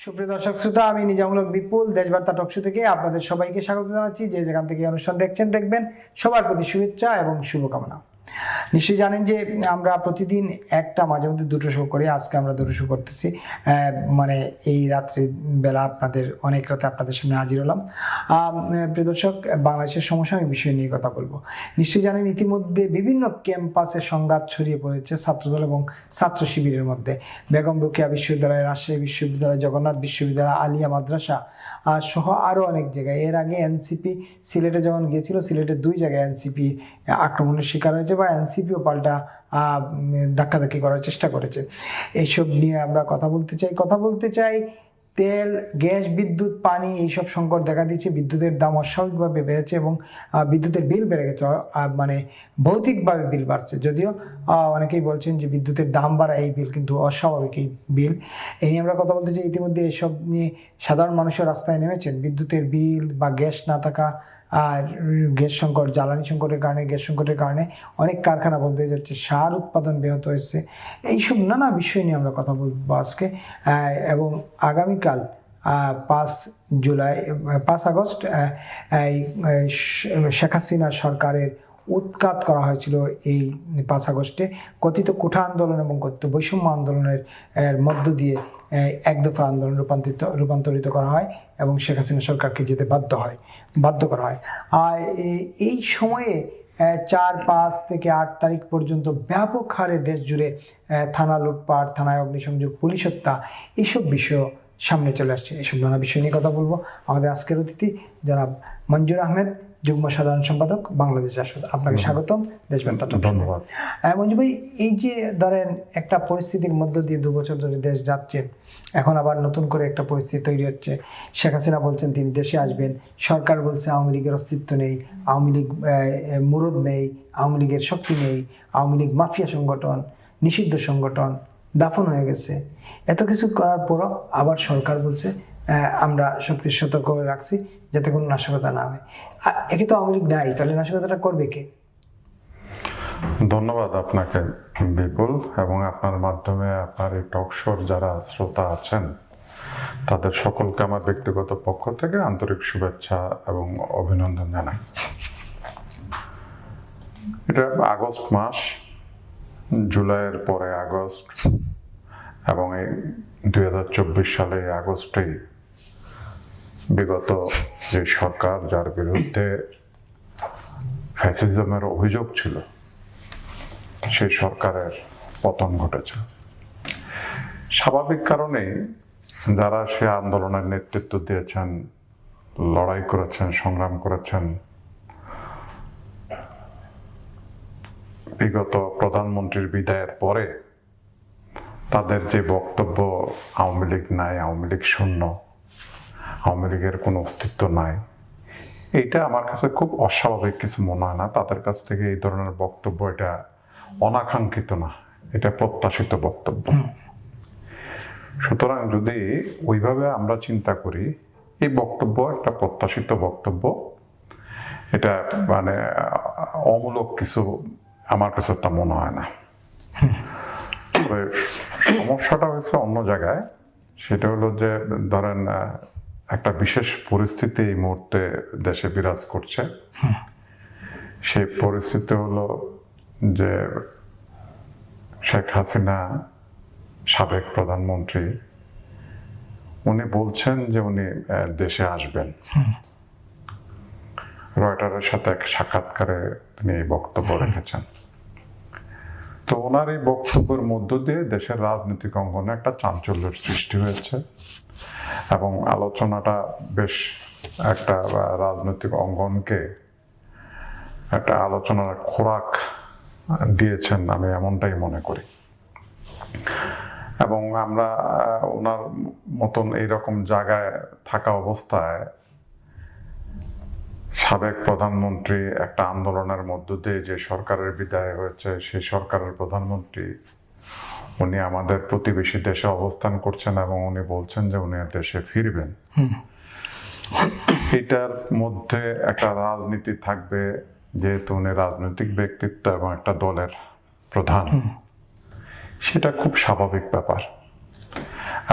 সুপ্রিয় দর্শক শ্রোতা, আমি নিজামুলক বিপুল দেশবার্তা টকশো থেকে আপনাদের সবাইকে স্বাগত জানাচ্ছি। যে যেখান থেকে অনুষ্ঠান দেখছেন দেখবেন, সবার প্রতি শুভেচ্ছা এবং শুভকামনা। নিশ্চয়ই জানেন যে আমরা প্রতিদিন একটা মাঝে মধ্যে দুটো শো করি। আজকে আমরা দুটো শো করতেছি, মানে এই রাত্রি বেলা আপনাদের অনেক রাতে আপনাদের সামনে হাজির হলাম। প্রিয় দর্শক, বাংলাদেশের সমসাময়িক বিষয় নিয়ে কথা বলবো। নিশ্চয়ই জানেন ইতিমধ্যে বিভিন্ন ক্যাম্পাসে সংঘাত ছড়িয়ে পড়েছে ছাত্রদল এবং ছাত্র শিবিরের মধ্যে। বেগম রোকেয়া বিশ্ববিদ্যালয়, রাজশাহী বিশ্ববিদ্যালয়, জগন্নাথ বিশ্ববিদ্যালয়, আলিয়া মাদ্রাসা সহ আরও অনেক জায়গায়। এর আগে এনসিপি সিলেটে যখন গিয়েছিল, সিলেটের 2 জায়গায় এনসিপি আক্রমণের শিকার হয়েছে বা এনসিপিও পাল্টা ধাক্কাধাক্কি করার চেষ্টা করেছে। এইসব নিয়ে আমরা কথা বলতে চাই। তেল, গ্যাস, বিদ্যুৎ, পানি এইসব সংকট দেখা দিচ্ছে। বিদ্যুতের দাম অস্বাভাবিকভাবে বেড়েছে এবং বিদ্যুতের বিল বেড়ে গেছে, মানে ভৌতিকভাবে বিল বাড়ছে। যদিও অনেকেই বলছেন যে বিদ্যুতের দাম বাড়া এই বিল কিন্তু অস্বাভাবিক এই বিল। এই নিয়ে আমরা কথা বলতে চাই। ইতিমধ্যে এসব নিয়ে সাধারণ মানুষের রাস্তায় নেমেছেন। বিদ্যুতের বিল বা গ্যাস না থাকা, আর গ্যাস সংকট, জ্বালানি সংকটের কারণে, গ্যাস সংকটের কারণে অনেক কারখানা বন্ধ হয়ে যাচ্ছে, সার উৎপাদন ব্যাহত হয়েছে। এইসব নানা বিষয় নিয়ে আমরা কথা বলবো আজকে। এবং আগামীকাল 5 আগস্ট শেখ হাসিনা সরকারের উৎখাত করা হয়েছিল। এই 5 আগস্টে কথিত কোঠা আন্দোলন এবং কথিত বৈষম্য আন্দোলনের মধ্য দিয়ে এক দফা আন্দোলন রূপান্তরিত করা হয় এবং শেখ হাসিনা সরকারকে যেতে বাধ্য করা হয়। আর এই সময়ে 4, 5 থেকে 8 তারিখ পর্যন্ত ব্যাপক হারে দেশ জুড়ে থানা লুটপাট, থানায় অগ্নিসংযোগ, পুলিশ হত্যা, এইসব বিষয় সামনে চলে আসছে। এইসব নানা বিষয় নিয়ে কথা বলবো। আমাদের আজকের অতিথি জনাব মঞ্জুর আহমেদ, যুগ্ম সাধারণ সম্পাদক, বাংলাদেশ জাসদ। আপনাকে স্বাগতম দেশবার্তা। ধন্যবাদ। মঞ্জু ভাই, এই যে ধরেন একটা পরিস্থিতির মধ্য দিয়ে 2 বছর ধরে দেশ যাচ্ছে, এখন আবার নতুন করে একটা পরিস্থিতি তৈরি হচ্ছে। শেখ হাসিনা বলছেন তিনি দেশে আসবেন, সরকার বলছে আওয়ামী লীগের অস্তিত্ব নেই, আওয়ামী লীগ মুরদ নেই, আওয়ামী লীগের শক্তি নেই, আওয়ামী লীগ মাফিয়া সংগঠন, নিষিদ্ধ সংগঠন, দাফন হয়ে গেছে। এত কিছু করার পরও আবার সরকার বলছে আমরা সব কিছু সতর্ক করে রাখছি যাতে কোনো নাশকতা না হয়। একে তো আওয়ামী লীগ নাই, তাহলে নাশকতাটা করবে কে? ধন্যবাদ আপনাকে বিপুল, এবং আপনার মাধ্যমে আপনার এই টক শোর যারা শ্রোতা আছেন তাদের সকলকে আমার ব্যক্তিগত পক্ষ থেকে আন্তরিক শুভেচ্ছা এবং অভিনন্দন জানাই। এটা আগস্ট মাস, জুলাইয়ের পরে আগস্ট, এবং এই 2024 সালে আগস্টেই বিগত যে সরকার, যার বিরুদ্ধে ফ্যাসিজমের অভিযোগ ছিল, সেই সরকারের পতন ঘটেছে। স্বাভাবিক কারণেই যারা সে আন্দোলনের নেতৃত্ব দিয়েছেন, লড়াই করেছেন, সংগ্রাম করেছেন, বিগত প্রধানমন্ত্রীর বিদায়ের পরে তাদের যে বক্তব্য আওয়ামী লীগ নাই, আওয়ামী লীগ শূন্য, আওয়ামী লীগের কোনো অস্তিত্ব নাই, এইটা আমার কাছে খুব অস্বাভাবিক কিছু মনে হয় না। তাদের কাছ থেকে এই ধরনের বক্তব্য এটা অনাকাঙ্ক্ষিত না, এটা প্রত্যাশিত বক্তব্য। সুতরাং যদি ওইভাবে আমরা চিন্তা করি, এই বক্তব্য একটা প্রত্যাশিত বক্তব্য, এটা মানে অমূলক কিছু আমার কাছে তা মনে হয় না। তবে সমস্যাটা হয়েছে অন্য জায়গায়। সেটা হলো যে ধরেন একটা বিশেষ পরিস্থিতি এই মুহূর্তে দেশে বিরাজ করছে। সেই পরিস্থিতি হলো যে শেখ হাসিনা, সাবেক প্রধানমন্ত্রী, উনি বলছেন যে উনি দেশে আসবেন। রয়টারের সাথে এক সাক্ষাৎকারে তিনি এই বক্তব্য রেখেছেন। তো ওনার এই বক্তব্যের মধ্য দিয়ে দেশের রাজনৈতিক অঙ্গনে একটা চাঞ্চল্যের সৃষ্টি হয়েছে এবং আলোচনাটা বেশ একটা রাজনৈতিক অঙ্গনকে একটা আলোচনার খোরাক দিয়েছেন, আমি এমনটাই মনে করি। এবং আমরা ওনার মতন এইরকম জায়গায় থাকা অবস্থায় সাবেক প্রধানমন্ত্রী একটা আন্দোলনের মধ্য দিয়ে যে সরকারের বিদায় হয়েছে, সেই সরকারের প্রধানমন্ত্রী উনি আমাদের প্রতিবেশী দেশে অবস্থান করছেন এবং উনি বলছেন যে উনি দেশে ফিরবেন। এটার মধ্যে একটা রাজনীতি থাকবে, যেহেতু উনি রাজনৈতিক ব্যক্তিত্ব এবং একটা দলের প্রধান, সেটা খুব স্বাভাবিক ব্যাপার।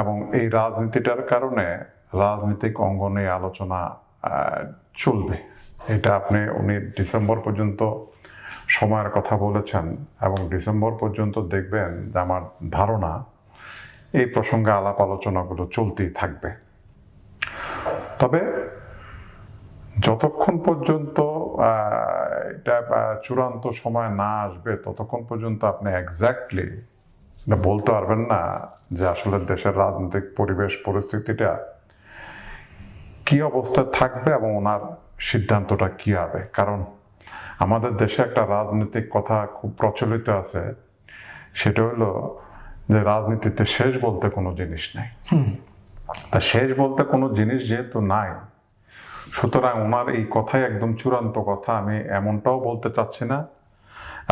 এবং এই রাজনীতিটার কারণে রাজনৈতিক অঙ্গনে আলোচনা চলবে। এটা উনি ডিসেম্বর পর্যন্ত সময়ের কথা বলেছেন এবং ডিসেম্বর পর্যন্ত দেখবেন যে আমার ধারণা এই প্রসঙ্গে আলাপ আলোচনাগুলো চলতেই থাকবে। তবে যতক্ষণ পর্যন্ত এটা চূড়ান্ত সময় না আসবে ততক্ষণ পর্যন্ত আপনি এক্স্যাক্টলি বলতে পারবেন না যে আসলে দেশের রাজনৈতিক পরিবেশ পরিস্থিতিটা কি অবস্থায় থাকবে এবং ওনার সিদ্ধান্তটা কি হবে। কারণ আমাদের দেশে একটা রাজনৈতিক কথা খুব প্রচলিত আছে, সেটা হলো যে রাজনীতিতে শেষ বলতে কোনো জিনিস নেই। তা শেষ বলতে কোনো জিনিস যেহেতু নাই, সুতরাং ওনার এই কথাই একদম চূড়ান্ত কথা আমি এমনটাও বলতে চাচ্ছি না,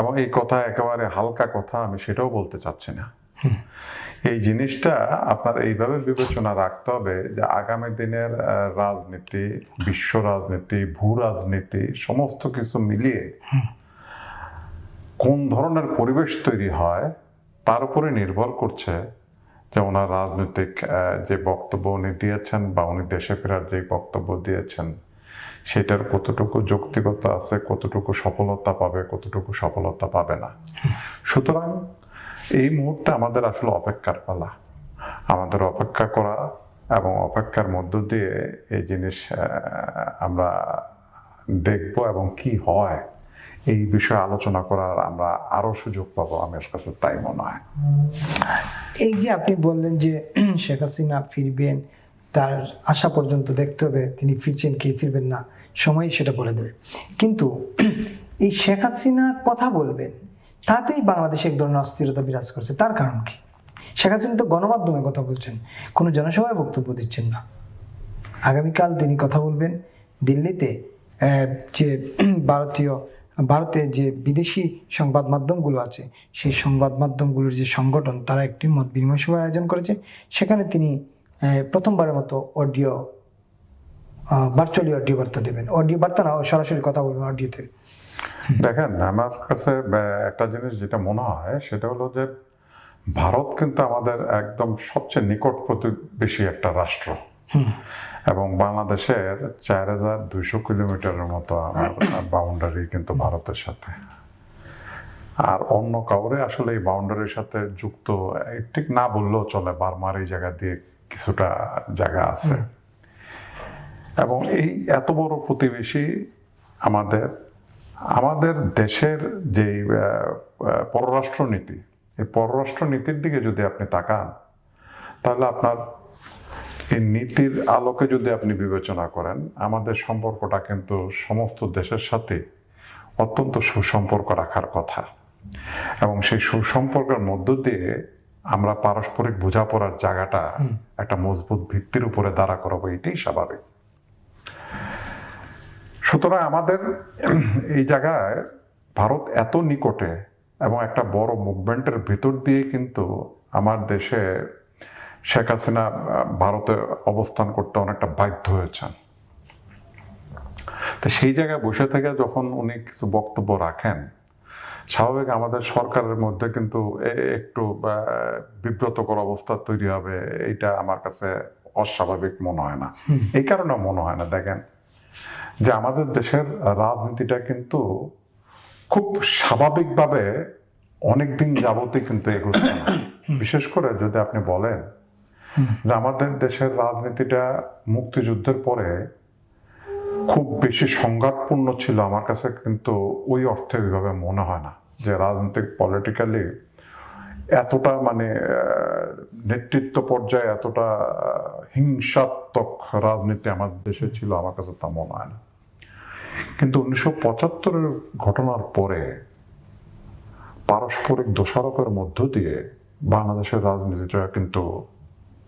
এবং এই কথা একেবারে হালকা কথা আমি সেটাও বলতে চাচ্ছি না। এই জিনিসটা আপনার এইভাবে বিবেচনা রাখতে হবে যে আগামী দিনের রাজনীতি, বিশ্ব রাজনীতি, ভূ রাজনীতি সমস্ত কিছু মিলিয়ে কোন ধরনের পরিবেশ তৈরি হয় তার উপরে নির্ভর করছে যে ওনার রাজনৈতিক যে বক্তব্য উনি দিয়েছেন বা উনি দেশে ফেরার যে বক্তব্য দিয়েছেন সেটার কতটুকু যৌক্তিকতা আছে, কতটুকু সফলতা পাবে, কতটুকু সফলতা পাবে না। সুতরাং এই মুহূর্তে আমাদের আসলে অপেক্ষার পালা, আমাদের অপেক্ষা করা এবং অপেক্ষার মধ্য দিয়ে এই জিনিস আমরা দেখব এবং কি হয় এই বিষয়ে আলোচনা করার আমরা আরো সুযোগ পাবো, আমার কাছে তাই মনে হয়। এই যে আপনি বললেন যে শেখ হাসিনা ফিরবেন, তার আশা পর্যন্ত দেখতে হবে তিনি ফিরছেন কি ফিরবেন না, সময় সেটা বলে দেবে। কিন্তু এই শেখ হাসিনা কথা বলবেন তাতেই বাংলাদেশে এক ধরনের অস্থিরতা বিরাজ করছে, তার কারণ কি? শেখ হাসিনা তো গণমাধ্যমে কথা বলছেন, কোনো জনসভায় বক্তব্য দিচ্ছেন না। আগামীকাল তিনি কথা বলবেন দিল্লিতে, যে ভারতে যে বিদেশি সংবাদ মাধ্যমগুলো আছে সেই সংবাদ মাধ্যমগুলোর যে সংগঠন তারা একটি মত বিনিময় সভার আয়োজন করেছে। সেখানে তিনি প্রথমবারের মতো ভার্চুয়ালি অডিও বার্তা দেবেন। অডিও বার্তা না, সরাসরি কথা বলবেন অডিওতে। দেখেন, আমার কাছে একটা জিনিস যেটা মনে হয় সেটা হলো যে ভারত কিন্তু আমাদের একদম সবচেয়ে নিকট প্রতিবেশী একটা রাষ্ট্র, এবং বাংলাদেশের 4200 কিলোমিটারের মতো আমার বাউন্ডারি কিন্তু ভারতের সাথে। আর অন্য কাউরে আসলে এই বাউন্ডারির সাথে যুক্ত ঠিক না বললেও চলে, বার্মার এই জায়গা দিয়ে কিছুটা জায়গা আছে। এবং এই এত বড় প্রতিবেশী আমাদের দেশের যে পররাষ্ট্রনীতি, এই পররাষ্ট্রনীতির দিকে যদি আপনি তাকান তাহলে আপনার এই নীতির আলোকে যদি আপনি বিবেচনা করেন আমাদের সম্পর্কটা কিন্তু সমস্ত দেশের সাথে অত্যন্ত সুসম্পর্ক রাখার কথা, এবং সেই সুসম্পর্কের মধ্য দিয়ে আমরা পারস্পরিক বোঝাপড়ার জায়গাটা একটা মজবুত ভিত্তির উপরে দাঁড়া করাবো, এটাই স্বাভাবিক। সুতরাং আমাদের এই জায়গায় ভারত এত নিকটে এবং একটা বড় মুভমেন্টের ভিতর দিয়ে কিন্তু আমার দেশে শেখ হাসিনা ভারতে অবস্থান করতে অনেকটা বাধ্য হয়েছেন। তো সেই জায়গায় বসে থেকে যখন উনি কিছু বক্তব্য রাখেন, স্বাভাবিক আমাদের সরকারের মধ্যে কিন্তু একটু বিব্রতকর অবস্থা তৈরি হবে, এইটা আমার কাছে অস্বাভাবিক মনে হয় না। এই কারণে মনে হয় না, দেখেন যে আমাদের দেশের রাজনীতিটা কিন্তু খুব স্বাভাবিকভাবে অনেকদিন যাবতই কিন্তু এগোচ্ছে না। বিশেষ করে যদি আপনি বলেন যে আমাদের দেশের রাজনীতিটা মুক্তিযুদ্ধের পরে খুব বেশি সংঘাতপূর্ণ ছিল, আমার কাছে কিন্তু ওই অর্থে ওইভাবে মনে হয় না যে রাজনৈতিক পলিটিক্যালি এতটা নেতৃত্ব পর্যায়ে এতটা হিংসাত্মক রাজনীতি আমাদের দেশে ছিল, আমার কাছে তা মনে হয় না। কিন্তু 1975-এর ঘটনার পরে পারস্পরিক দোষারোপের মধ্য দিয়ে বাংলাদেশের রাজনীতিটা কিন্তু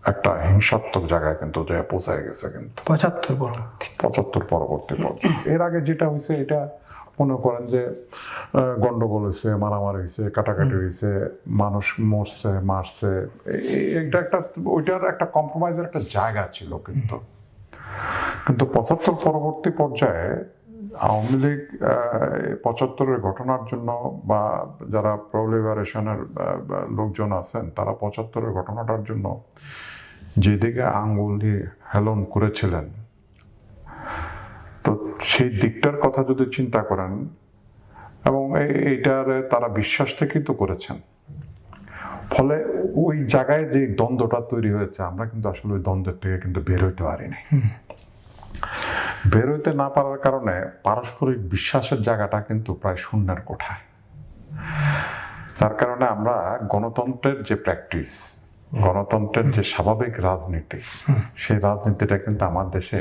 একটা হিংসাত্মক জায়গায় কিন্তু পৌঁছায় গেছে। কিন্তু 75 পরবর্তী এর আগে যেটা হয়েছে এটা মনে করেন যে গন্ডগোল হয়েছে, মারামারি হয়েছে, কাটাকাটি হয়েছে, মানুষ মরছে, মারছে, এটা একটা ওইটার একটা কম্প্রোমাইজের একটা জায়গা ছিল। কিন্তু 75 পরবর্তী পর্যায়ে আওয়ামী লীগ 75-এর ঘটনার জন্য বা যারা প্রো লিবারেশনের লোকজন আছেন তারা 75-এর ঘটনাটার জন্য যেদিকে আঙ্গুলি হেলন করেছিলেন, তো সেই দিকটার কথা যদি চিন্তা করেন, এবং এইটার তারা বিশ্বাস থেকেই তো করেছেন, ফলে ওই জায়গায় যে দ্বন্দ্বটা তৈরি হয়েছে, আমরা কিন্তু আসলে ওই দ্বন্দ্বের থেকে কিন্তু বের হইতে পারিনি। বের হইতে না পারার কারণে পারস্পরিক বিশ্বাসের জায়গাটা কিন্তু প্রায় শূন্যের কোঠায়। তার কারণে আমরা গণতন্ত্রের যে প্র্যাকটিস, গণতন্ত্রের যে স্বাভাবিক রাজনীতি, সেই রাজনীতিটা কিন্তু আমার দেশে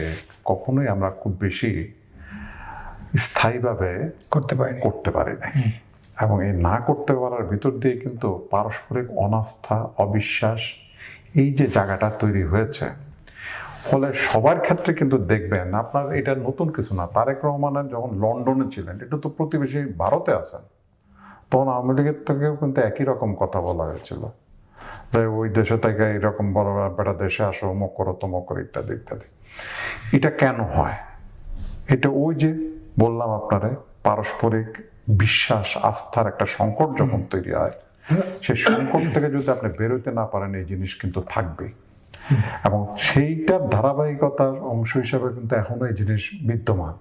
কখনোই আমরা খুব বেশি স্থায়ীভাবে করতে পারি না। এবং এই না করতে পারার ভিতর দিয়ে কিন্তু পারস্পরিক অনাস্থা, অবিশ্বাস, এই যে জায়গাটা তৈরি হয়েছে, ফলে সবার ক্ষেত্রে কিন্তু দেখবেন, আপনার এটা নতুন কিছু না। তারেক রহমানের যখন লন্ডনে ছিলেন, এটা তো প্রতিবেশী ভারতে আছেন, তখন আওয়ামী লীগের থেকেও কিন্তু একই রকম কথা বলা হয়েছিল যে ওই দেশে থেকে এইরকম বড় বেটা দেশে আসো, অমুক করো, তমুক করো, ইত্যাদি ইত্যাদি। এটা কেন হয়? এটা ওই যে বললাম আপনারে, পারস্পরিক বিশ্বাস, আস্থার একটা সংকট যখন তৈরি হয়, সেই সংকট থেকে যদি আপনি বেরোতে না পারেন, এই জিনিস কিন্তু থাকবে। এবং সেইটার ধারাবাহিকতার অংশ হিসাবে কিন্তু এখনো এই জিনিস বিদ্যমান।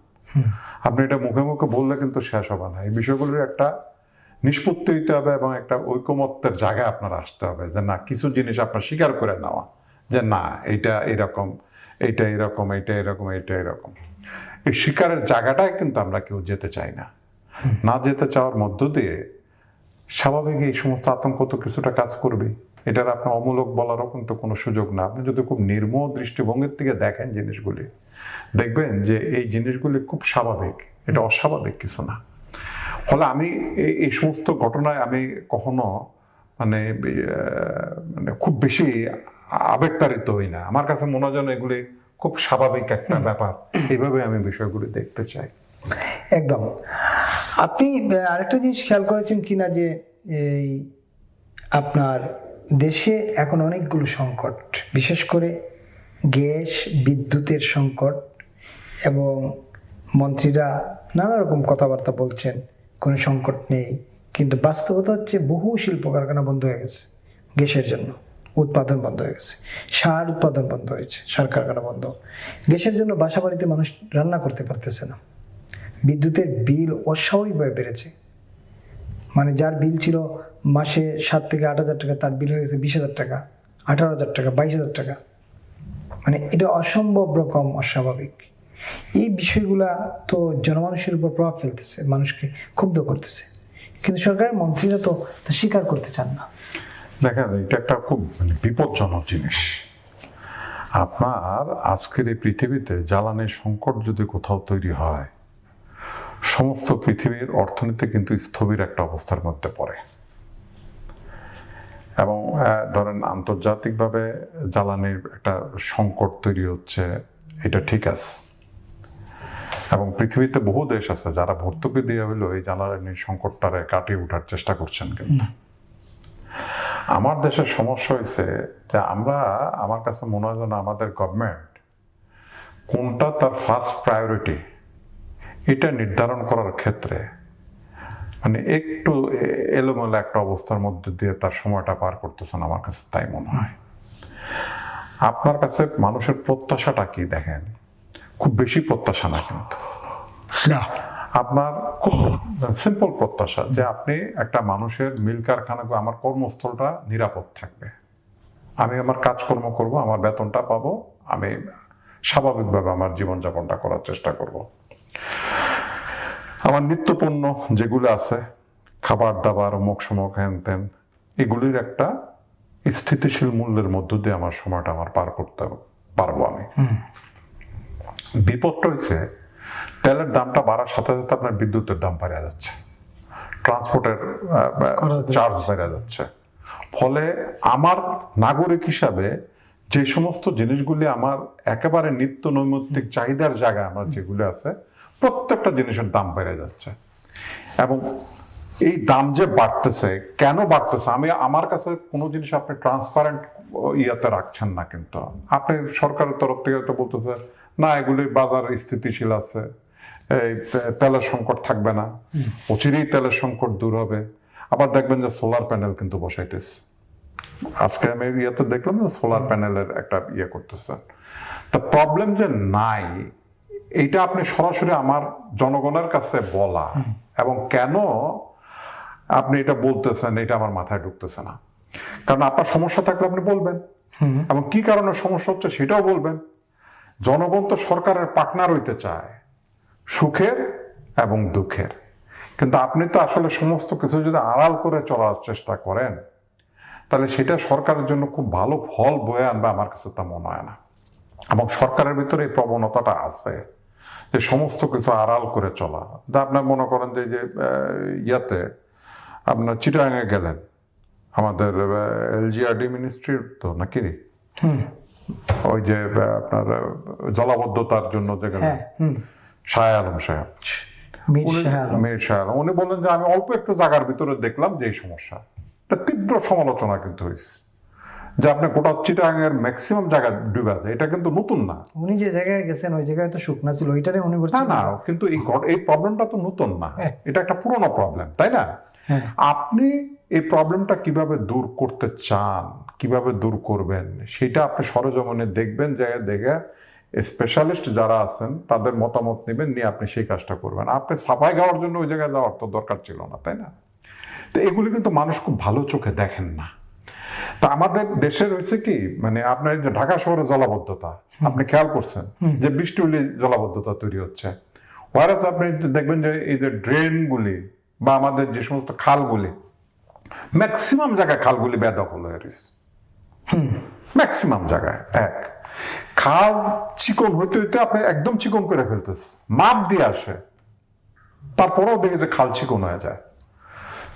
আপনি এটা মুখে মুখে বললে কিন্তু শেষ হবে না। এই বিষয়গুলোর একটা নিষ্পত্তি হইতে হবে এবং একটা ঐকমত্যের জায়গায় আপনার আসতে হবে, যে না, কিছু জিনিস আপনার স্বীকার করে নেওয়া, যে না, এইটা এরকম, এইটা এরকম, এইটা এরকম, এইটা এরকম। এই স্বীকারের জায়গাটায় কিন্তু আমরা কেউ যেতে চাই না। না যেতে চাওয়ার মধ্য দিয়ে স্বাভাবিক এই সমস্ত আতঙ্ক তো কিছুটা কাজ করবে। এটার আপনার অমূলক বলারও কিন্তু কোনো সুযোগ না। আপনি যদি খুব নির্মোহ দৃষ্টিভঙ্গির থেকে দেখেন জিনিসগুলি, দেখবেন যে এই জিনিসগুলি খুব স্বাভাবিক, এটা অস্বাভাবিক কিছু না। ফলে আমি এই সমস্ত ঘটনায় আমি কখনো মানে খুব বেশি আবেগতাড়িত হই না। আমার কাছে মনে হয় যেন এগুলি খুব স্বাভাবিক একটা ব্যাপার, এইভাবে আমি বিষয়গুলি দেখতে চাই। একদম। আপনি আরেকটা জিনিস খেয়াল করেছেন কিনা, যে এই আপনার দেশে এখন অনেকগুলো সংকট, বিশেষ করে গ্যাস, বিদ্যুতের সংকট, এবং মন্ত্রীরা নানা রকম কথাবার্তা বলছেন কোনো সংকট নেই, কিন্তু বাস্তবতা হচ্ছে বহু শিল্প কারখানা বন্ধ হয়ে গেছে গ্যাসের জন্য, উৎপাদন বন্ধ হয়ে গেছে, সার উৎপাদন বন্ধ হয়েছে, সার কারখানা বন্ধ। গ্যাসের জন্য বাসা বাড়িতে মানুষ রান্না করতে পারতেছে না। বিদ্যুতের বিল অস্বাভাবিকভাবে বেড়েছে, মানে যার বিল ছিল মাসে 7 থেকে 8 হাজার টাকা, তার বিল হয়ে গেছে 20,000 টাকা, 18,000 টাকা, 22,000 টাকা। মানে এটা অসম্ভব রকম অস্বাভাবিক। এই বিষয়গুলা তো জনমানুষের উপর প্রভাব ফেলতেছে, মানুষকে ক্ষুব্ধ করতেছে, কিন্তু সরকারের মন্ত্রীরা তো তা স্বীকার করতে চান না। দেখেন, এটা একটা খুব বিপজ্জনক জিনিস। আপনার আজকের এই পৃথিবীতে জ্বালানির সংকট যদি কোথাও তৈরি হয়, সমস্ত পৃথিবীর অর্থনীতি কিন্তু স্থবির একটা অবস্থার মধ্যে পড়ে। এবং ধরেন আন্তর্জাতিকভাবে জ্বালানির একটা সংকট তৈরি হচ্ছে, এটা ঠিক আছে। এবং পৃথিবীতে বহু দেশ আছে যারা ভর্তুকি দিয়ে হইলেও এই জ্বালানির সংকটটারে কাটিয়ে ওঠার চেষ্টা করছেন। কিন্তু আমার দেশের সমস্যা হয়েছে যে আমার কাছে মনে হয় যেন আমাদের গভর্নমেন্ট কোনটা তার ফার্স্ট প্রায়োরিটি, এটা নির্ধারণ করার ক্ষেত্রে মানে একটু এলোমেলো একটা অবস্থার মধ্যে দিয়ে তার সময়টা পার করতেছেন, আমার কাছে তাই মনে হয়। আপনার কাছে মানুষের প্রত্যাশাটা কি দেখেন, খুব বেশি প্রত্যাশা না, কিন্তু আপনার খুব সিম্পল প্রত্যাশা যে আপনি একটা মানুষের মিল কারখানা, আমার কর্মস্থলটা নিরাপদ থাকবে, আমি আমার কাজকর্ম করব, আমার বেতনটা পাবো, আমি স্বাভাবিকভাবে আমার জীবনযাপনটা করার চেষ্টা করব। আমার নিত্যপণ্য যেগুলো আছে, খাবার দাবার, অমুক সমক, হ্যান ত্যান, এগুলির একটা স্থিতিশীল মূল্যের মধ্য দিয়ে আমার সময়টা আমার পার করতে পারবো আমি। বিপদটা হয়েছে তেলের দামটা বাড়ার সাথে সাথে আপনার বিদ্যুতের দাম বেড়ে যাচ্ছে, ট্রান্সপোর্টের চার্জ বেড়ে যাচ্ছে। ফলে আমার নাগরিক হিসাবে যে সমস্ত জিনিসগুলি আমার একেবারে নিত্য নৈমিত্তিক চাহিদার জায়গায় আমার যেগুলো আছে, প্রত্যেকটা জিনিসের দাম বেড়ে যাচ্ছে। এবং এই দাম যে বাড়তেছে, কেন বাড়তেছে, আমার কাছে কোনো জিনিস আপনি ট্রান্সপারেন্ট ইয়াতে রাখছেন না। কিন্তু আপনি সরকারের তরফ থেকে তো বলতেছে না, এগুলি বাজার স্থিতিশীল আছে, এই তেলের সংকট থাকবে না, অচিরেই তেলের সংকট দূর হবে। আবার দেখবেন যে সোলার প্যানেল কিন্তু বসাইতেছে, আজকে আমি ইয়েতে দেখলাম যে সোলার প্যানেলের একটা ইয়ে করতেছেন। তা প্রবলেম যে নাই এইটা আপনি সরাসরি আমার জনগণের কাছে বলা, এবং কেন আপনি এটা বলতেছেন এটা আমার মাথায় ঢুকতেছে না। কারণ আপনার সমস্যা থাকলে আপনি বলবেন, এবং কি কারণে সমস্যা হচ্ছে সেটাও বলবেন। জনগণ তো সরকারের পার্টনার হইতে চায় সুখের এবং দুঃখের, কিন্তু আপনি তো আসলে সমস্ত কিছু যদি আড়াল করে চলার চেষ্টা করেন তাহলে সেটা সরকারের জন্য খুব ভালো ফল বয়ে আনবে আমার কাছে তা মনে হয় না। এবং সরকারের ভিতরে এই প্রবণতাটা আছে যে সমস্ত কিছু আড়াল করে চলা। তা আপনার মনে করেন যে ইয়াতে আপনার চিটাগাঙে গেলেন, আমাদের এলজিআরডি মিনিস্ট্রির তো নাকি ওই যে আপনার জলাবদ্ধতার জন্য যে গেলেন শাহ আলম সাহেব, মীর শাহ আলম, উনি বললেন যে আমি অল্প একটু জায়গার ভিতরে দেখলাম যে এই সমস্যা। এটা তীব্র সমালোচনা কিন্তু হয়েছে যে আপনি গোটা চিটাগাঙের ম্যাক্সিমাম জায়গা ডুবে আছে। এটা কিন্তু নতুন না, উনি যে জায়গায় গেছেন ওই জায়গায় তো শুকনা ছিল, ওইটারে উনি বলছেন না, কিন্তু এই প্রবলেমটা তো নতুন না, এটা একটা পুরনো প্রবলেম, তাই না? আপনি এই প্রবলেমটা কিভাবে দূর করতে চান, কিভাবে দূর করবেন সেটা আপনি সরেজমিনে দেখবেন, জায়গায় দেখে স্পেশালিস্ট যারা আছেন তাদের মতামত নেবেন, নিয়ে আপনি সেই কাজটা করবেন। আপনি সাফাই গাওয়ার জন্য ওই জায়গায় যাওয়ার তো দরকার ছিল না, তাই না? তো এগুলি কিন্তু মানুষ খুব ভালো চোখে দেখেন না। তা আমাদের দেশে রয়েছে কি, মানে আপনার যে ঢাকা শহরে জলাবদ্ধতা আপনি খেয়াল করছেন যে বৃষ্টি হলে জলাবদ্ধতা তৈরি হচ্ছে, ওয়ারাস আপনি দেখবেন যে এই যে ড্রেনগুলি বা আমাদের যে সমস্ত খালগুলি, ম্যাক্সিমাম জায়গায় খালগুলি বেদখল হয়ে রয়েছে, ম্যাক্সিমাম জায়গায়। এক খাল চিকন হইতে হইতে আপনি একদম চিকন করে ফেলতেছে, মাপ দিয়ে আসে, তারপরেও দেখে যে খাল চিকন হয়ে যায়।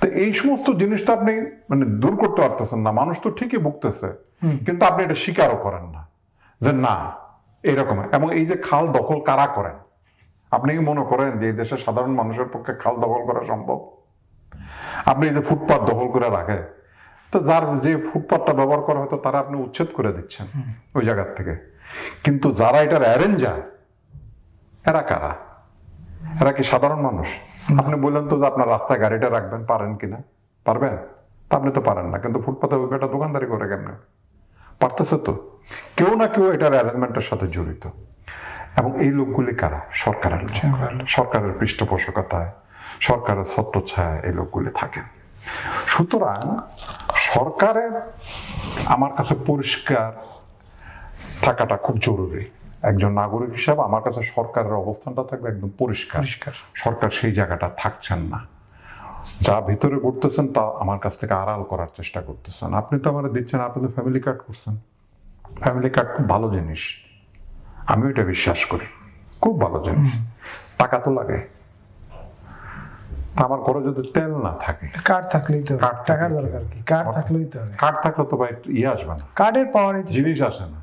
তো এই সমস্ত জিনিস তো আপনি মানে দূর করতে পারতেছেন না, মানুষ তো ঠিকই ভুগতেছে, কিন্তু আপনি এটা স্বীকারও করেন না যে না এরকম। এবং এই যে খাল দখল কারা করেন, আপনি কি মনে করেন যে এই দেশের সাধারণ মানুষের পক্ষে খাল দখল করা সম্ভব? আপনি এই যে ফুটপাত দখল করে রাখে, তো যার যে ফুটপাতটা ব্যবহার করা হয়তো তারা আপনি উচ্ছেদ করে দিচ্ছেন ওই জায়গার থেকে, কিন্তু যারা এটার অ্যারেঞ্জার এরা কারা? এরা কি সাধারণ মানুষ? আপনি বললেন তো যে আপনার রাস্তায় গাড়িটা রাখবেন, পারেন কিনা? পারবেন? তা আপনি তো পারেন না, কিন্তু ফুটপাতে ওই বেটা দোকানদারি করে কেমন পারতেছে? তো কেউ না কেউ এটার অ্যারেঞ্জমেন্টের সাথে জড়িত। এবং এই লোকগুলি কারা? সরকারের লোক, সরকারের পৃষ্ঠপোষকতায়, সরকারের ছত্রছায়ায় এই লোকগুলি থাকেন। সুতরাং সরকারের আমার কাছে পরিষ্কার থাকাটা খুব জরুরি। একজন নাগরিক হিসাবে আমার কাছে সরকারের অবস্থানটা থাকবে একদম পরিষ্কার। সরকার সেই জায়গাটা থাকছেন না, যা ভিতরে ঘটতেছেন তা আমার কাছ থেকে আড়াল করার চেষ্টা করতেছেন। আপনি তো আমার দিচ্ছেন, আপনি তো ফ্যামিলি কার্ড করছেন। ফ্যামিলি কার্ড খুব ভালো জিনিস, আমি এটা বিশ্বাস করি, খুব ভালো জিনিস। টাকা তো লাগে, আমার ঘরে যদি তেল না থাকে, কার্ড থাকলেই তো, টাকার দরকার কি? কার্ড থাকলেই তো, কার্ড থাকলে তো ভাই আসবে না, কার্ডের পাওয়ারই জিনিস আসে না।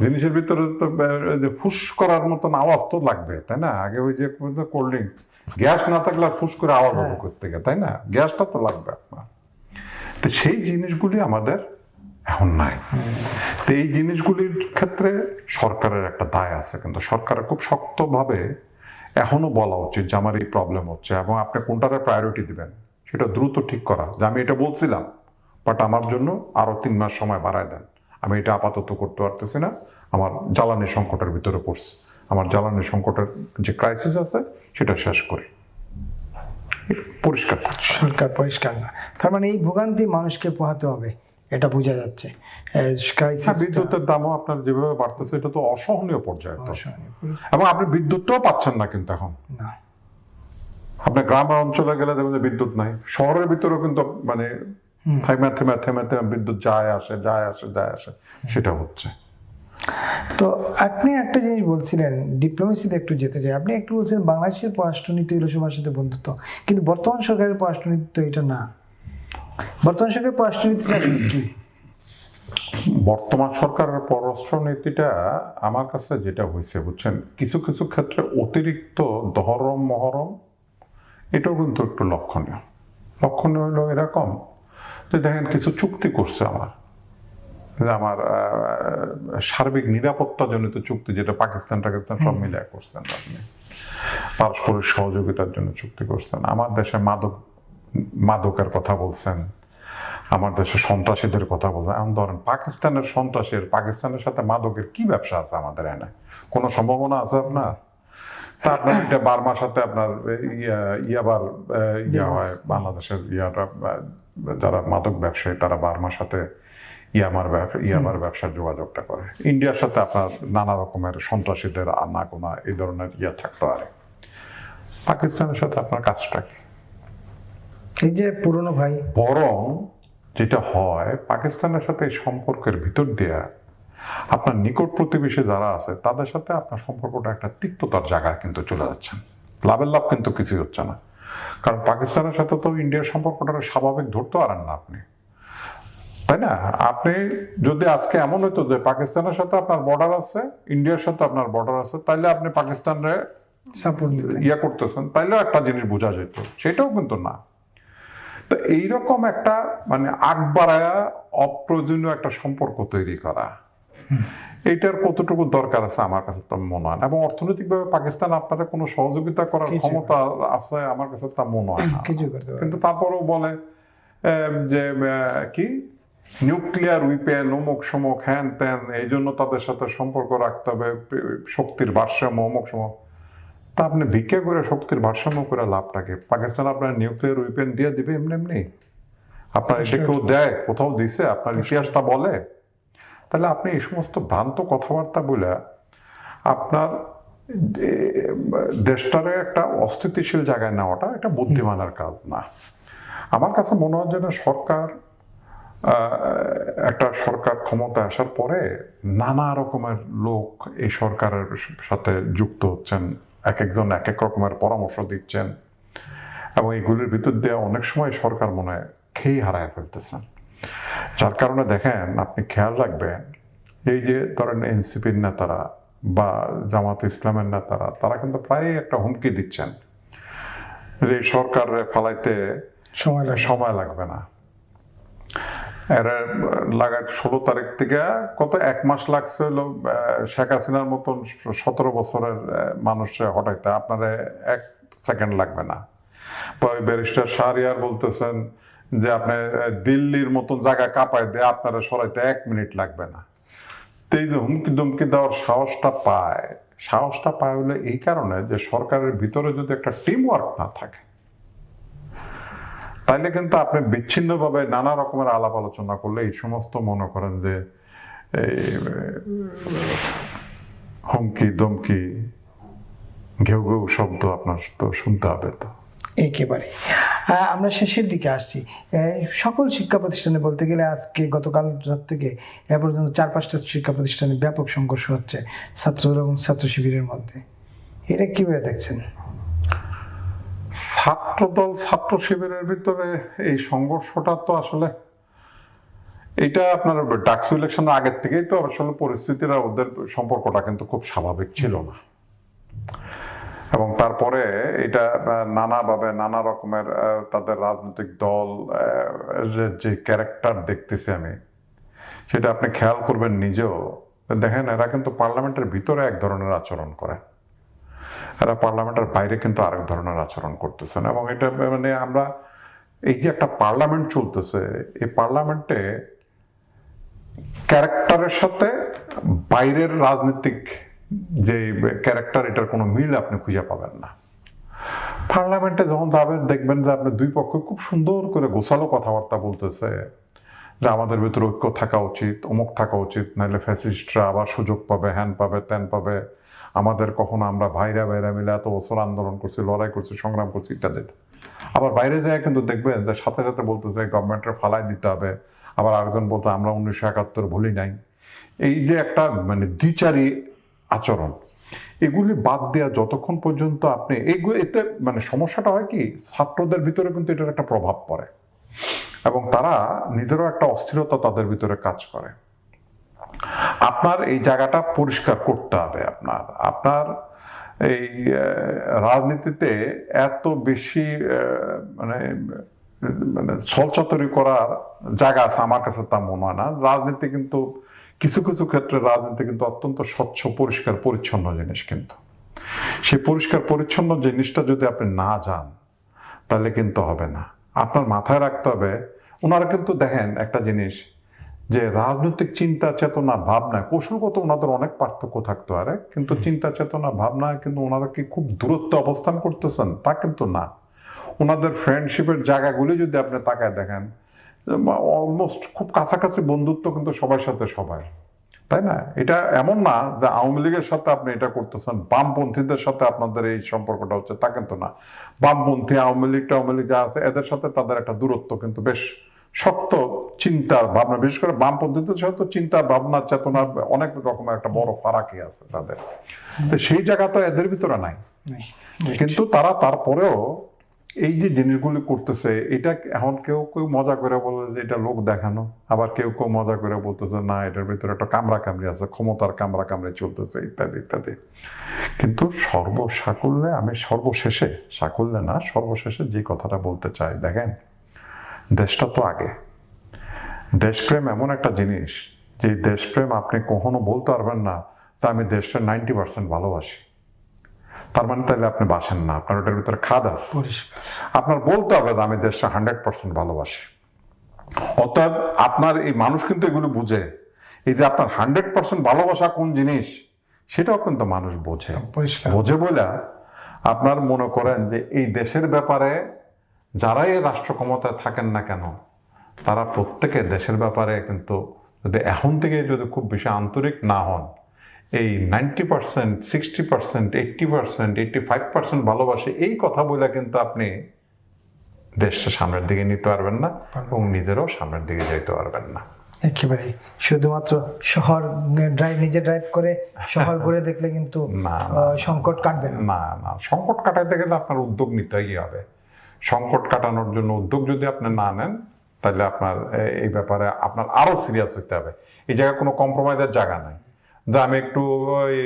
জিনিসের ভিতরে তো ফুস করার মতন আওয়াজ তো লাগবে, তাই না? আগে ওই যে কোল্ড ড্রিঙ্কস, গ্যাস না থাকলে আর ফুস করে আওয়াজ হবে করতে গিয়ে, তাই না? গ্যাসটা তো লাগবে আপনার। তো সেই জিনিসগুলি আমাদের এখন নাই। তো এই জিনিসগুলির ক্ষেত্রে সরকারের একটা দায় আছে, কিন্তু সরকারের খুব শক্তভাবে এখনো বলা উচিত যে আমার এই প্রবলেম হচ্ছে, এবং আপনি কোনটারে প্রায়োরিটি দিবেন সেটা দ্রুত ঠিক করা। যে আমি এটা বলছিলাম, বাট আমার জন্য আরো 3 মাস সময় বাড়ায় দেন, আমি এটা আপাতত করতে পারতেছি না, আমার জ্বালানি সংকটের ভিতরে পড়ছে, আমার জ্বালানি সংকটের যে ক্রাইসিস আছে সেটা শেষ করি। পরিষ্কার সরকার পরিষ্কার না, তার মানে এই ভোগান্তি মানুষকে পোহাতে হবে, এটা বোঝা যাচ্ছে। বিদ্যুতের দামও আপনার যেভাবে বাড়তেছে এটা তো অসহনীয় পর্যায়ে, এবং আপনি বিদ্যুৎটাও পাচ্ছেন না কিন্তু এখন। না, আপনি গ্রাম অঞ্চলে গেলে দেখবেন যে বিদ্যুৎ নাই, শহরের ভিতরেও কিন্তু মানে থেমে থেমে থেমে থেমে বিদ্যুৎ যায় আসে সেটা হচ্ছে। তো আপনি একটা জিনিস বলছিলেন, ডিপ্লোমেসিতে একটু যেতে চাই। আপনি একটু বলছিলেন বাংলাদেশের পররাষ্ট্রনীতি হলো সবার সাথে বন্ধুত্ব, কিন্তু বর্তমান সরকারের পররাষ্ট্রনীতি তো এটা না। বর্তমান সরকারের পররাষ্ট্রনীতিটা কি? বর্তমান সরকারের পররাষ্ট্রনীতিটা আমার কাছে যেটা হয়েছে বুঝছেন, কিছু কিছু ক্ষেত্রে অতিরিক্ত দহরম মহরম, এটাও কিন্তু একটু লক্ষণীয় হলো এরকম যে দেখেন কিছু চুক্তি করছে আমার সার্বিক নিরাপত্তাজনিত চুক্তি, যেটা পাকিস্তান সব মিলিয়ে করছেন, আপনি পারস্পরিক সহযোগিতার জন্য চুক্তি করছেন, আমার দেশে মাদকের কথা বলছেন, আমার দেশের সন্ত্রাসীদের কথা বলছে। এখন ধরেন পাকিস্তানের সন্ত্রাসীর পাকিস্তানের সাথে মাদকের কি ব্যবসা আছে আমাদের এনে? কোনো সম্ভাবনা আছে আপনার? তা আপনার এটা বার্মার সাথে আপনার ইয়াবার ইয়া হয়, বাংলাদেশের ইয়ারা যারা মাদক ব্যবসায়ী তারা বার্মার সাথে ইয়াবার ব্যবসার যোগাযোগটা করে। ইন্ডিয়ার সাথে আপনার নানা রকমের সন্ত্রাসীদের আনাগোনা এই ধরনের ইয়া থাকতে পারে। পাকিস্তানের সাথে আপনার কাজটা কি? এই যে পুরনো ভাই, বরং যেটা হয় পাকিস্তানের সাথে এই সম্পর্কের ভিতর দিয়ে আপনার নিকট প্রতিবেশী যারা আছে তাদের সাথে আপনার সম্পর্কটা একটা তিক্ততার জায়গায় কিন্তু চলে যাচ্ছেন। লাভের লাভ কিন্তু কিছুই হচ্ছে না, কারণ পাকিস্তানের সাথে তো ইন্ডিয়ার সম্পর্কটা স্বাভাবিক ধরতে পারেন না আপনি, তাই না? আপনি যদি আজকে এমন হতো যে পাকিস্তানের সাথে আপনার বর্ডার আছে, ইন্ডিয়ার সাথে আপনার বর্ডার আছে, তাইলে আপনি পাকিস্তানের সাপোর্ট ইয়া করতেছেন, তাইলেও একটা জিনিস বোঝা যেত, সেটাও কিন্তু না। তো এইরকম একটা মানে আগ বাড়ায়া অপ্রয়োজনীয় একটা সম্পর্ক তৈরি করা, এইটার কতটুকু দরকার আছে আমার কাছে তো মনে হয় না। এবং অর্থনৈতিকভাবে পাকিস্তান আপনার কোনো সহযোগিতা করার ক্ষমতা আছে আমার কাছে তা মনে হয় না। কিছু করতে পারে। কিন্তু তারপরেও বলে যে কি নিউক্লিয়ার উইপেন অমুক সমুক হ্যান ত্যান, এই জন্য তাদের সাথে সম্পর্ক রাখতে হবে, শক্তির ভারসাম্য অমুক সমুক। তা আপনি ভিক্ষা করে শক্তির ভারসাম্য করে লাভটাকে? পাকিস্তান আপনার নিউক্লিয়ার উইপেন দিয়ে দিবে এমনি এমনি? আপনার এটা কেউ দেয়? কোথাও দিছে? আপনার ইতিহাসটা বলে? তাহলে আপনি এই সমস্ত ভ্রান্ত কথাবার্তা বলে আপনার দেশটারে একটা অস্থিতিশীল জায়গায় নেওয়াটা এটা বুদ্ধিমানের কাজ না। আমার কাছে মনে হয় যেন একটা সরকার ক্ষমতায় আসার পরে নানা রকমের লোক এই সরকারের সাথে যুক্ত হচ্ছেন, এক একজন এক এক রকমের পরামর্শ দিচ্ছেন, এবং এগুলির ভিতর দিয়ে অনেক সময় সরকার মনে হয় খেয়ে হারায় ফেলতেছেন। যার কারণে দেখেন, আপনি খেয়াল রাখবেন, এই যে ধরেন এনসিপির নেতারা বা জামাত ইসলামের নেতারা তারা কিন্তু প্রায় একটা হুমকি দিচ্ছেন যে সরকারে ফালাইতে সময় লাগবে না। এরা লাগায় 16 তারিখ থেকে কত 1 মাস লাগছে হলো শেখ হাসিনার মতন 17 বছরের মানুষে হটাইতে, আপনারা 1 সেকেন্ড লাগবে না। ব্যারিস্টার শাহরিয়ার বলতেছেন যে আপনি দিল্লির মতন জায়গায় কাঁপাই দিয়ে আপনারা সরাইতে 1 মিনিট লাগবে না। তো এই যে হুমকি দুমকি দেওয়ার সাহসটা পায় হলো এই কারণে যে সরকারের ভিতরে যদি একটা টিম ওয়ার্ক না থাকে, তাইলে কিন্তু আপনি বিচ্ছিন্নভাবে নানা রকমের আলাপ আলোচনা করলে এই সমস্ত মনে করেন যে হুমকি দমকি ঘেউ ঘেউ শব্দ আপনার তো শুনতে হবে। তো একেবারে আমরা শেষের দিকে আসছি। সকল শিক্ষা প্রতিষ্ঠানে বলতে গেলে আজকে গতকাল রাত থেকে এ পর্যন্ত 4-5টা শিক্ষা প্রতিষ্ঠানে ব্যাপক সংঘর্ষ হচ্ছে ছাত্র এবং ছাত্র শিবিরের মধ্যে। এটা কিভাবে দেখছেন? ছাত্রদল ছাত্র শিবিরের ভিতরে এই সংঘর্ষটা তো আসলে এটা আপনার ডাকসু ইলেকশনের আগের থেকেই তো আসলে পরিস্থিতিরা, ওদের সম্পর্কটা কিন্তু খুব স্বাভাবিক ছিল না। এবং তারপরে এটা নানাভাবে নানা রকমের তাদের রাজনৈতিক দল যে ক্যারেক্টার দেখতেছি আমি, সেটা আপনি খেয়াল করবেন নিজেও। দেখেন, এরা কিন্তু পার্লামেন্টের ভিতরে এক ধরনের আচরণ করে, এরা পার্লামেন্টের বাইরে কিন্তু আরেক ধরনের আচরণ করতেছেন। এবং এটা মানে আমরা এই যে একটা পার্লামেন্ট চলতেছে, এই পার্লামেন্টে ক্যারেক্টারের সাথে বাইরের রাজনৈতিক যে ক্যারেক্টার, এটার কোনো মিল আপনি খুঁজে পাবেন না। পার্লামেন্টে যখন যাবেন দেখবেন যে আপনি দুই পক্ষ খুব সুন্দর করে গোছালো কথাবার্তা বলতেছে যে আমাদের ভিতরে ঐক্য থাকা উচিত, অমুক থাকা উচিত, নাহলে ফ্যাসিস্টরা আবার সুযোগ পাবে, হ্যান পাবে, ত্যান পাবে, আমাদের কখনো আমরা ভাইরা মিলে এত বছর আন্দোলন করছি, লড়াই করছি, সংগ্রাম করছি ইত্যাদি। আবার বাইরে যায় কিন্তু দেখবেন যে সাথে সাথে বলতেছে গভর্নমেন্টের ফালাই দিতে হবে, আবার আরেকজন বলতে আমরা 1971 ভুলি নাই। এই যে একটা মানে দ্বিচারী আচরণ, এগুলি বাদ দেওয়া যতক্ষণ পর্যন্ত আপনি এতে মানে সমস্যাটা হয় কি, ছাত্রদের ভিতরে কিন্তু এটার একটা প্রভাব পড়ে এবং তারা নিজেরও একটা অস্থিরতা তাদের ভিতরে কাজ করে। আপনার এই জায়গাটা পরিষ্কার করতে হবে। আপনার এই রাজনীতিতে এত বেশি মানে ছলচাতুরি করার জায়গা আছে আমার কাছে তা মনে হয় না। রাজনীতি কিন্তু কিছু কিছু ক্ষেত্রে রাজনীতি কিন্তু অত্যন্ত স্বচ্ছ, পরিষ্কার পরিচ্ছন্ন জিনিস। কিন্তু সেই পরিষ্কার পরিচ্ছন্ন জিনিসটা যদি আপনি না যান তাহলে কিন্তু হবে না। আপনার মাথায় রাখতে হবে, ওনারা কিন্তু দেখেন একটা জিনিস, যে রাজনৈতিক চিন্তা চেতনা ভাবনা কৌশলগত ওনাদের অনেক পার্থক্য থাকতে পারে, কিন্তু চিন্তা চেতনা ভাবনা কিন্তু ওনারা কি খুব দূরত্বে অবস্থান করতেছেন তা কিন্তু না। ওনাদের ফ্রেন্ডশিপের জায়গাগুলি যদি আপনি তাকায় দেখেন, অলমোস্ট খুব কাছাকাছি বন্ধুত্ব কিন্তু সবার সাথে সবার, তাই না? এটা এমন না যে আওয়ামী লীগের সাথে আপনি এটা করতেছেন, বামপন্থীদের সাথে আপনাদের এই সম্পর্কটা হচ্ছে, তা কিন্তু না। বামপন্থী আওয়ামী লীগ যা আছে এদের সাথে তাদের একটা দূরত্ব কিন্তু বেশ শক্ত, চিন্তার ভাবনা, বিশেষ করে বামপন্থীদের সাথে চিন্তা ভাবনা চেতনার অনেক রকমের একটা বড় ফারাকই আছে তাদের। তো সেই জায়গা তো এদের ভিতরে নাই। কিন্তু তারা তারপরেও এই যে জিনিসগুলি করতেছে, এটা এখন কেউ কেউ মজা করে বলে যে এটা লোক দেখানো, আবার কেউ কেউ মজা করে বলতেছে না এটার ভিতরে একটা কামড়া কামড়ি আছে, ক্ষমতার কামড়া কামড়ি চলতেছে, ইত্যাদি ইত্যাদি। কিন্তু সর্বসাকুল্যে আমি সর্বশেষে যে কথাটা বলতে চাই, দেখেন দেশটা তো আগে। দেশপ্রেম এমন একটা জিনিস, যে দেশপ্রেম আপনি কখনো বলতে পারবেন না তা আমি দেশটা 90% ভালোবাসি, তার মানে তাহলে আপনি বাসেন না, আপনার ওটার ভিতরে খাদ আছে। আপনার বলতে হবে যে আমি দেশটা 100% ভালোবাসি। অর্থাৎ আপনার এই মানুষ কিন্তু এগুলো বুঝে, এই যে আপনার 100% ভালোবাসা কোন জিনিস সেটাও কিন্তু মানুষ বোঝে। বোঝে বলে আপনার মনে করেন যে এই দেশের ব্যাপারে যারাই রাষ্ট্র ক্ষমতায় থাকেন না কেন, তারা প্রত্যেকে দেশের ব্যাপারে কিন্তু যদি এখন থেকে যদি খুব বেশি আন্তরিক না হন, এই 90%, 60%, 80%, 85% ভালোবাসে এই কথা বলে কিন্তু আপনি দেশটা সামনের দিকে নিতে পারবেন না এবং নিজেরাও সামনের দিকে যেতে পারবেন না। একেবারে শুধুমাত্র নিজে ড্রাইভ করে শহর ঘুরে দেখলে কিন্তু সংকট কাটবে না। না, সংকট কাটাইতে গেলে আপনার উদ্যোগ নিতেই হবে। সংকট কাটানোর জন্য উদ্যোগ যদি আপনি না নেন, তাহলে আপনার এই ব্যাপারে আপনার আরো সিরিয়াস হতে হবে। এই জায়গায় কোনো কম্প্রোমাইজের জায়গা নাই যে আমি একটু ওই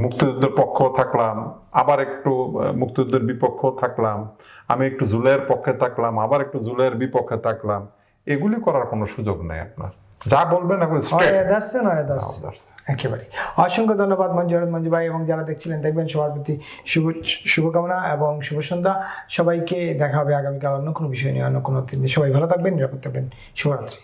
মুক্তিযুদ্ধের পক্ষ থাকলাম, আবার একটু মুক্তিযুদ্ধের বিপক্ষ থাকলাম, আমি একটু জুলাইয়ের পক্ষে থাকলাম, আবার একটু জুলাইয়ের বিপক্ষে থাকলাম, এগুলি করার কোনো সুযোগ নেই। আপনার যা বলবেন একেবারে। অসংখ্য ধন্যবাদ মঞ্জু ভাই, এবং যারা দেখছিলেন দেখবেন, সবার প্রতি শুভকামনা এবং শুভ সন্ধ্যা। সবাইকে দেখা হবে আগামীকাল অন্য কোনো বিষয় নিয়ে, অন্য কোনো দিন। সবাই ভালো থাকবেন, নিরাপদ থাকবেন। শুভরাত্রি।